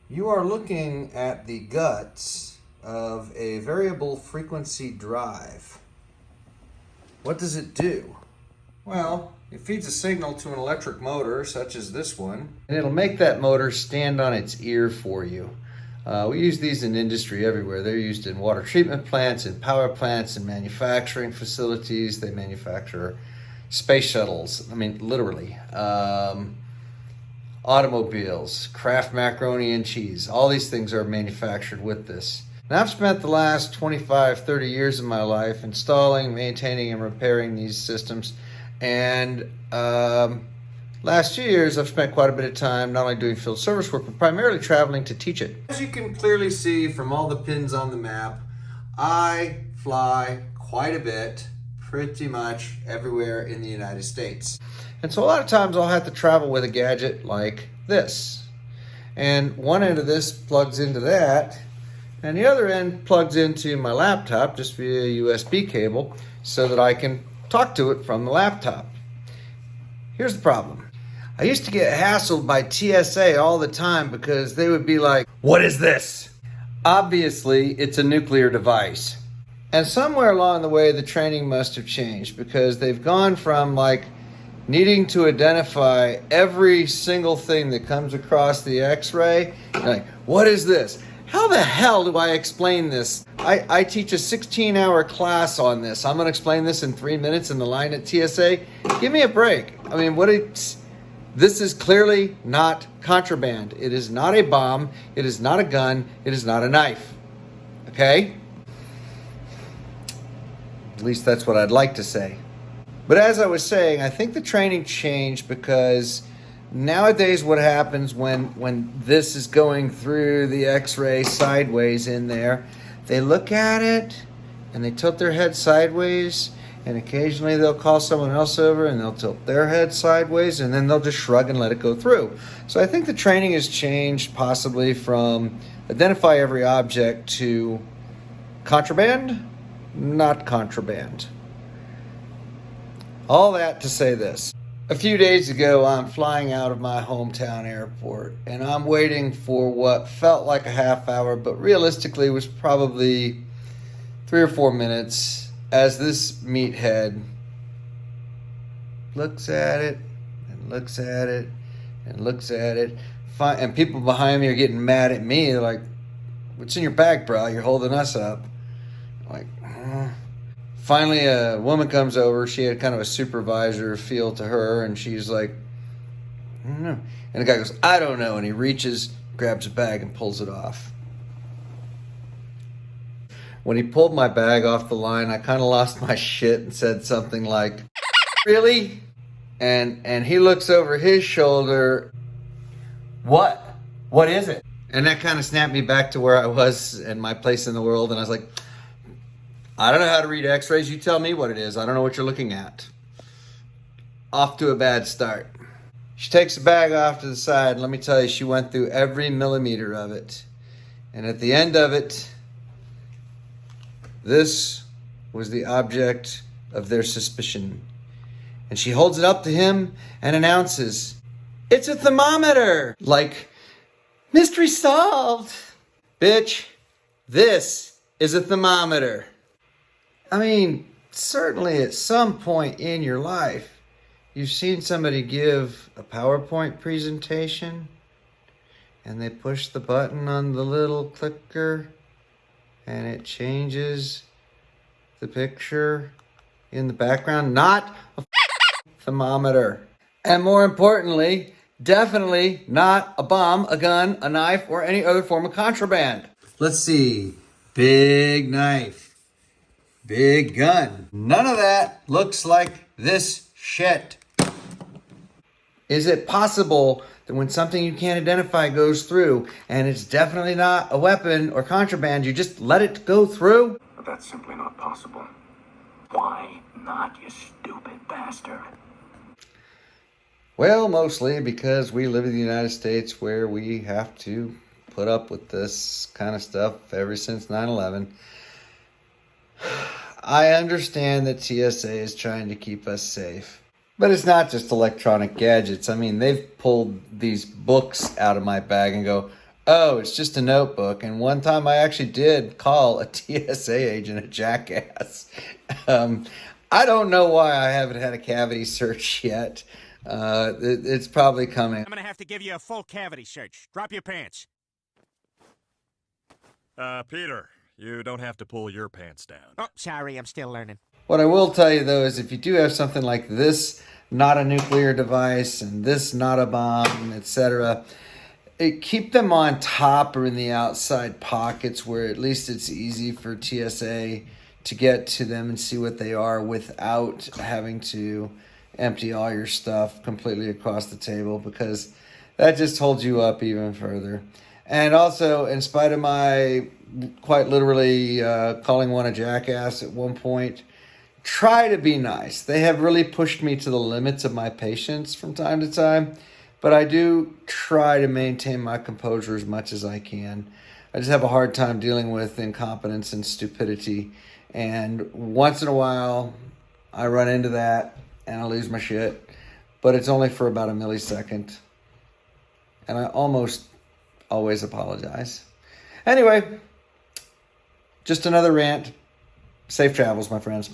You are looking at the guts of a variable frequency drive. What does it do? Well, it feeds a signal to an electric motor, such as this one, and it'll make that motor stand on its ear for you. We use these in industry everywhere. They're used in water treatment plants, in power plants, in manufacturing facilities. They manufacture space shuttles. I mean, literally. Automobiles, Kraft macaroni and cheese. All these things are manufactured with this. And I've spent the last 25, 30 years of my life installing, maintaining, and repairing these systems. And last 2 years, I've spent quite a bit of time not only doing field service work, but primarily traveling to teach it. As you can clearly see from all the pins on the map, I fly quite a bit, pretty much everywhere in the United States. And so a lot of times I'll have to travel with a gadget like this. And one end of this plugs into that, and the other end plugs into my laptop just via USB cable so that I can talk to it from the laptop. Here's the problem. I used to get hassled by TSA all the time because they would be like, "What is this?" Obviously, it's a nuclear device. And somewhere along the way, the training must have changed because they've gone from like needing to identify every single thing that comes across the x-ray. Like, what is this? How the hell do I explain this? I teach a 16-hour class on this. I'm going to explain this in 3 minutes in the line at TSA. Give me a break. I mean, this is clearly not contraband. It is not a bomb. It is not a gun. It is not a knife. Okay? At least that's what I'd like to say. But as I was saying, I think the training changed because nowadays what happens when this is going through the x-ray sideways in there, they look at it and they tilt their head sideways, and occasionally they'll call someone else over and they'll tilt their head sideways, and then they'll just shrug and let it go through. So I think the training has changed possibly from identify every object to contraband, not contraband. All that to say this. A few days ago, I'm flying out of my hometown airport, and I'm waiting for what felt like a half hour, but realistically was probably 3 or 4 minutes, as this meathead looks at it, and looks at it, and looks at it. And people behind me are getting mad at me. They're like, "What's in your bag, bro? You're holding us up." I'm like, Finally, a woman comes over. She had kind of a supervisor feel to her, and she's like, "I don't know." And the guy goes, "I don't know." And he reaches, grabs a bag, and pulls it off. When he pulled my bag off the line, I kind of lost my shit and said something like, "Really?" And he looks over his shoulder. "What? What is it?" And that kind of snapped me back to where I was and my place in the world. And I was like, "I don't know how to read x-rays. You tell me what it is. I don't know what you're looking at." Off to a bad start. She takes the bag off to the side, and let me tell you, she went through every millimeter of it. And at the end of it, this was the object of their suspicion. And she holds it up to him and announces, "It's a thermometer!" Like, mystery solved. Bitch, this is a thermometer. I mean, certainly at some point in your life, you've seen somebody give a PowerPoint presentation and they push the button on the little clicker and it changes the picture in the background. Not a thermometer. And more importantly, definitely not a bomb, a gun, a knife, or any other form of contraband. Let's see. Big knife. Big gun. None of that looks like this shit. Is it possible that when something you can't identify goes through and it's definitely not a weapon or contraband, you just let it go through? But that's simply not possible. Why not, you stupid bastard? Well, mostly because we live in the United States where we have to put up with this kind of stuff ever since 9/11. I understand that TSA is trying to keep us safe. But it's not just electronic gadgets. I mean, they've pulled these books out of my bag and go, Oh, it's just a notebook. And one time I actually did call a TSA agent a jackass. Um, I don't know why I haven't had a cavity search yet. It's probably coming. I'm gonna have to give you a full cavity search. Drop your pants. Peter, you don't have to pull your pants down. Oh, sorry, I'm still learning. What I will tell you, though, is if you do have something like this, not a nuclear device, and this, not a bomb, etc., keep them on top or in the outside pockets where at least it's easy for TSA to get to them and see what they are without having to empty all your stuff completely across the table, because that just holds you up even further. And also, in spite of my quite literally calling one a jackass at one point, try to be nice. They have really pushed me to the limits of my patience from time to time, but I do try to maintain my composure as much as I can. I just have a hard time dealing with incompetence and stupidity, and once in a while I run into that and I lose my shit, but it's only for about a millisecond, and I almost always apologize. Anyway, just another rant. Safe travels, my friends.